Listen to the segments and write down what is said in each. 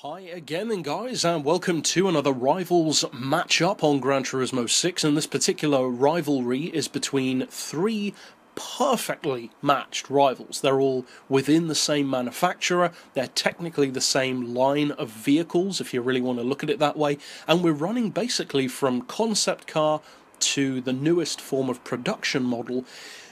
Hi again then guys, and welcome to another Rivals matchup on Gran Turismo 6, and this particular rivalry is between three perfectly matched rivals. They're all within the same manufacturer, they're technically the same line of vehicles if you really want to look at it that way, and we're running basically from concept car to the newest form of production model,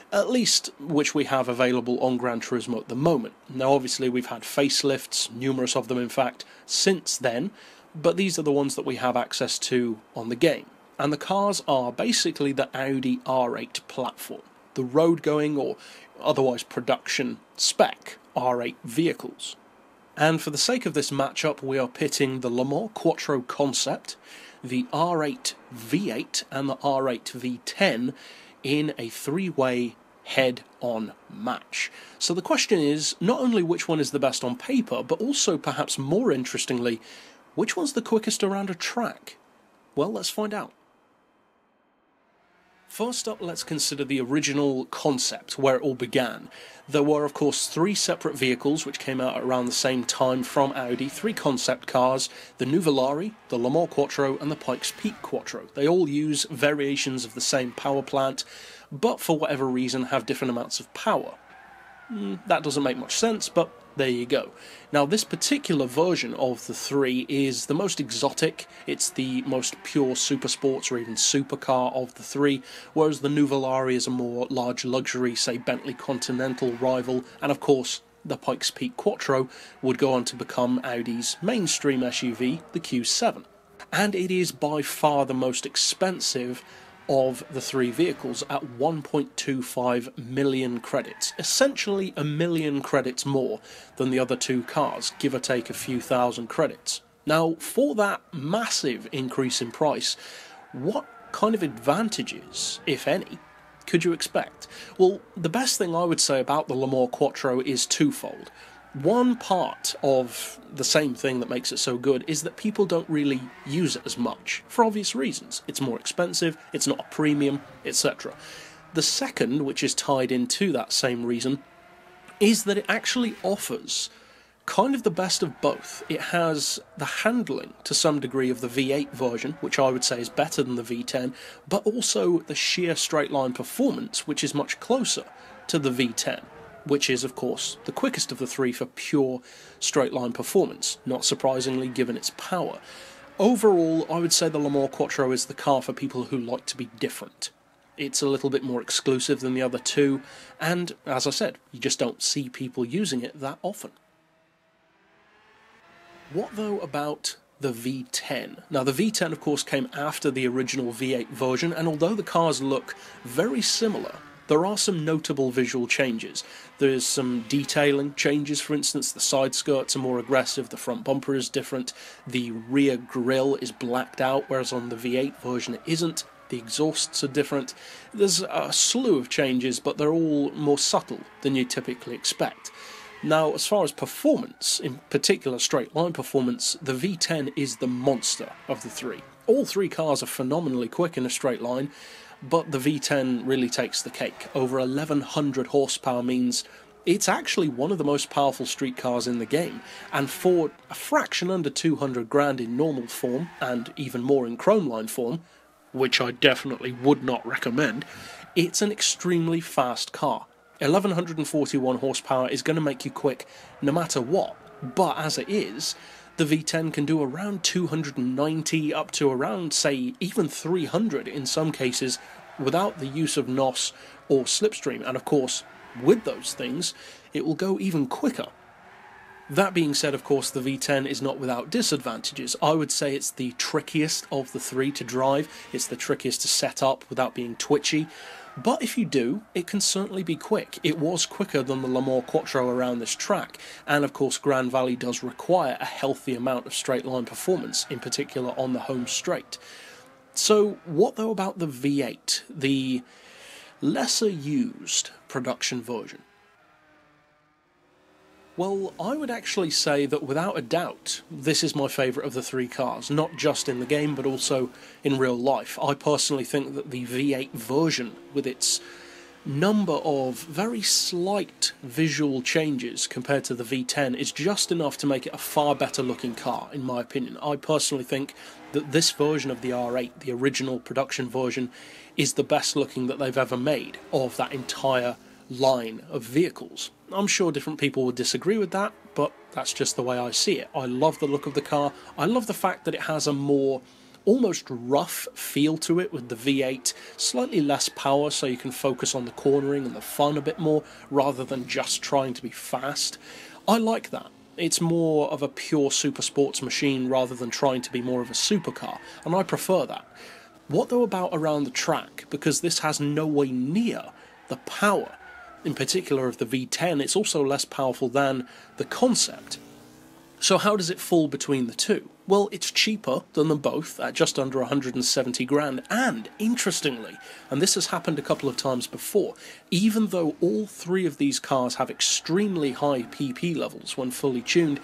at least which we have available on Gran Turismo at the moment. Now obviously we've had facelifts, numerous of them in fact, since then, but these are the ones that we have access to on the game. And the cars are basically the Audi R8 platform, the road-going or otherwise production spec R8 vehicles. And for the sake of this matchup we are pitting the Le Mans Quattro Concept, the R8 V8 and the R8 V10 in a three-way head-on match. So the question is not only which one is the best on paper, but also perhaps more interestingly, which one's the quickest around a track? Well, let's find out. First up, let's consider the original concept, where it all began. There were, of course, three separate vehicles which came out around the same time from Audi, three concept cars, the Nuvolari, the Le Mans Quattro, and the Pikes Peak Quattro. They all use variations of the same power plant, but for whatever reason have different amounts of power. That doesn't make much sense, but there you go. Now this particular version of the three is the most exotic, it's the most pure super sports or even supercar of the three, whereas the Nuvolari is a more large luxury, say Bentley Continental rival, and of course the Pikes Peak Quattro would go on to become Audi's mainstream SUV, the Q7. And it is by far the most expensive of the three vehicles at 1.25 million credits, essentially a million credits more than the other two cars, give or take a few thousand credits. Now, for that massive increase in price, what kind of advantages, if any, could you expect? Well, the best thing I would say about the Le Mans Quattro is twofold. One part of the same thing that makes it so good is that people don't really use it as much, for obvious reasons. It's more expensive, it's not a premium, etc. The second, which is tied into that same reason, is that it actually offers kind of the best of both. It has the handling, to some degree, of the V8 version, which I would say is better than the V10, but also the sheer straight-line performance, which is much closer to the V10. Which is, of course, the quickest of the three for pure straight-line performance, not surprisingly given its power. Overall, I would say the Le Mans Quattro is the car for people who like to be different. It's a little bit more exclusive than the other two, and, as I said, you just don't see people using it that often. What, though, about the V10? Now, the V10, of course, came after the original V8 version, and although the cars look very similar, there are some notable visual changes. There's some detailing changes, for instance, the side skirts are more aggressive, the front bumper is different, the rear grille is blacked out, whereas on the V8 version it isn't, the exhausts are different. There's a slew of changes, but they're all more subtle than you typically expect. Now, as far as performance, in particular straight line performance, the V10 is the monster of the three. All three cars are phenomenally quick in a straight line, but the V10 really takes the cake. Over 1100 horsepower means it's actually one of the most powerful street cars in the game, and for a fraction under 200 grand in normal form, and even more in chrome line form, which I definitely would not recommend, it's an extremely fast car. 1141 horsepower is going to make you quick no matter what, but as it is, the V10 can do around 290 up to around, say, even 300 in some cases without the use of NOS or slipstream, and of course, with those things, it will go even quicker. That being said, of course, the V10 is not without disadvantages. I would say it's the trickiest of the three to drive, it's the trickiest to set up without being twitchy, but if you do, it can certainly be quick. It was quicker than the Le Mans Quattro around this track, and of course Grand Valley does require a healthy amount of straight line performance, in particular on the home straight. So what though about the V8, the lesser used production version? Well, I would actually say that without a doubt, this is my favourite of the three cars, not just in the game, but also in real life. I personally think that the V8 version, with its number of very slight visual changes compared to the V10 is just enough to make it a far better looking car, in my opinion. I personally think that this version of the R8, the original production version, is the best looking that they've ever made of that entire line of vehicles. I'm sure different people would disagree with that, but that's just the way I see it. I love the look of the car. I love the fact that it has a more almost rough feel to it with the V8, slightly less power so you can focus on the cornering and the fun a bit more rather than just trying to be fast. I like that. It's more of a pure super sports machine rather than trying to be more of a supercar, and I prefer that. What though about around the track? Because this has no way near the power, in particular of the V10, it's also less powerful than the concept. So how does it fall between the two? Well, it's cheaper than them both at just under 170 grand, and interestingly, and this has happened a couple of times before, even though all three of these cars have extremely high PP levels when fully tuned,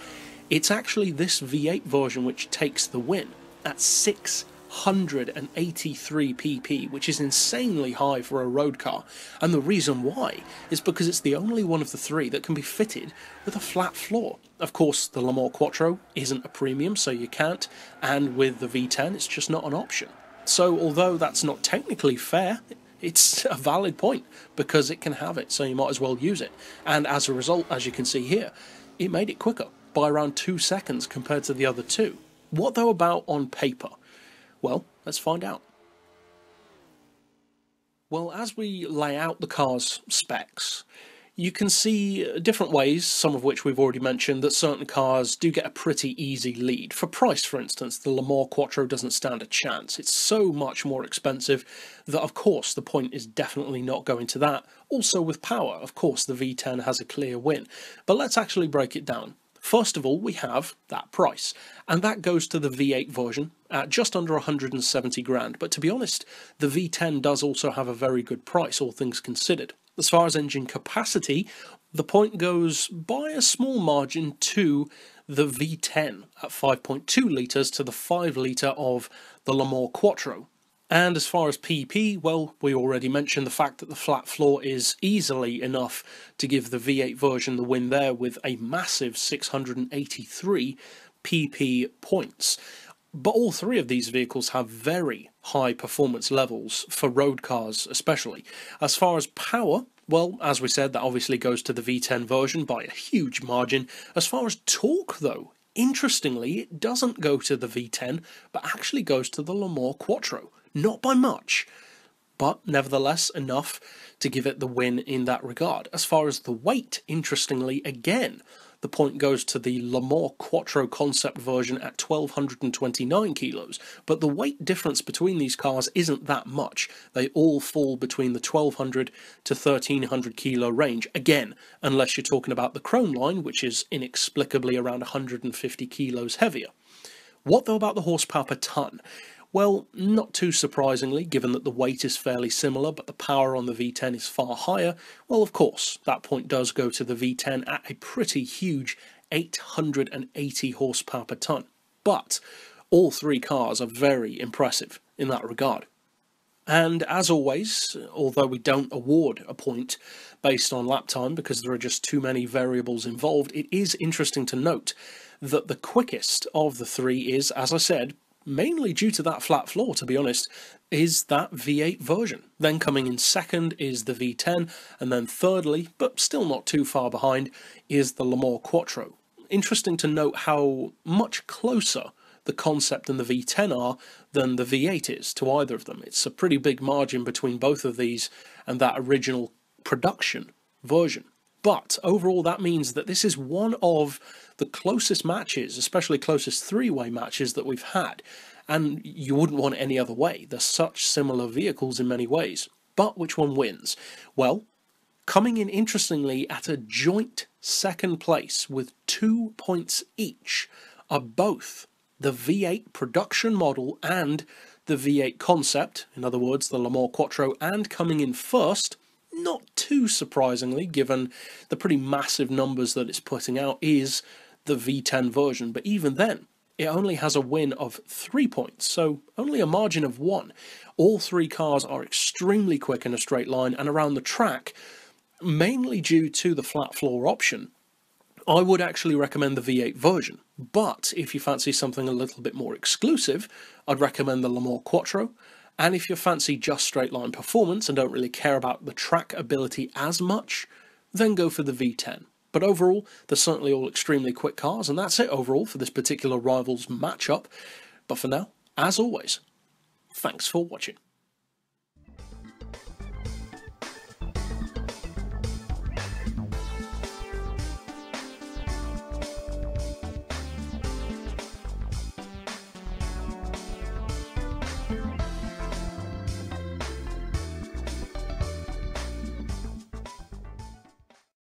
it's actually this V8 version which takes the win at 683 pp, which is insanely high for a road car, and the reason why is because it's the only one of the three that can be fitted with a flat floor. Of course, the Le Mans Quattro isn't a premium, so you can't, and with the V10 it's just not an option. So although that's not technically fair, it's a valid point, because it can have it, so you might as well use it. And as a result, as you can see here, it made it quicker by around 2 seconds compared to the other two. What though about on paper? Well, let's find out. Well, as we lay out the car's specs, you can see different ways, some of which we've already mentioned, that certain cars do get a pretty easy lead. For price, for instance, the Le Mans Quattro doesn't stand a chance. It's so much more expensive that, of course, the point is definitely not going to that. Also with power, of course, the V10 has a clear win. But let's actually break it down. First of all, we have that price, and that goes to the V8 version at just under 170 grand. But to be honest, the V10 does also have a very good price, all things considered. As far as engine capacity, the point goes by a small margin to the V10 at 5.2 litres to the 5 litre of the Le Mans Quattro. And as far as PP, well, we already mentioned the fact that the flat floor is easily enough to give the V8 version the win there with a massive 683 PP points. But all three of these vehicles have very high performance levels, for road cars especially. As far as power, well, as we said, that obviously goes to the V10 version by a huge margin. As far as torque though, interestingly, it doesn't go to the V10, but actually goes to the Le Mans Quattro. Not by much, but nevertheless enough to give it the win in that regard. As far as the weight, interestingly, again, the point goes to the Le Mans Quattro concept version at 1,229 kilos, but the weight difference between these cars isn't that much. They all fall between the 1,200 to 1,300 kilo range, again, unless you're talking about the Chrome line, which is inexplicably around 150 kilos heavier. What though about the horsepower per ton? Well, not too surprisingly, given that the weight is fairly similar, but the power on the V10 is far higher, well, of course, that point does go to the V10 at a pretty huge 880 horsepower per ton. But all three cars are very impressive in that regard. And as always, although we don't award a point based on lap time because there are just too many variables involved, it is interesting to note that the quickest of the three is, as I said, mainly due to that flat floor, to be honest, is that V8 version. Then coming in second is the V10, and then thirdly, but still not too far behind, is the Le Mans Quattro. Interesting to note how much closer the concept and the V10 are than the V8 is to either of them. It's a pretty big margin between both of these and that original production version. But overall, that means that this is one of the closest matches, especially closest three-way matches that we've had. And you wouldn't want it any other way. They're such similar vehicles in many ways. But which one wins? Well, coming in interestingly at a joint second place with 2 points each are both the V8 production model and the V8 concept, in other words, the Le Mans Quattro, and coming in first, not too surprisingly, given the pretty massive numbers that it's putting out, is the V10 version. But even then, it only has a win of 3 points, so only a margin of 1. All three cars are extremely quick in a straight line and around the track, mainly due to the flat floor option. I would actually recommend the V8 version, but if you fancy something a little bit more exclusive, I'd recommend the Le Mans Quattro, and if you fancy just straight line performance and don't really care about the track ability as much, then go for the V10. But overall, they're certainly all extremely quick cars, and that's it overall for this particular Rivals matchup. But for now, as always, thanks for watching.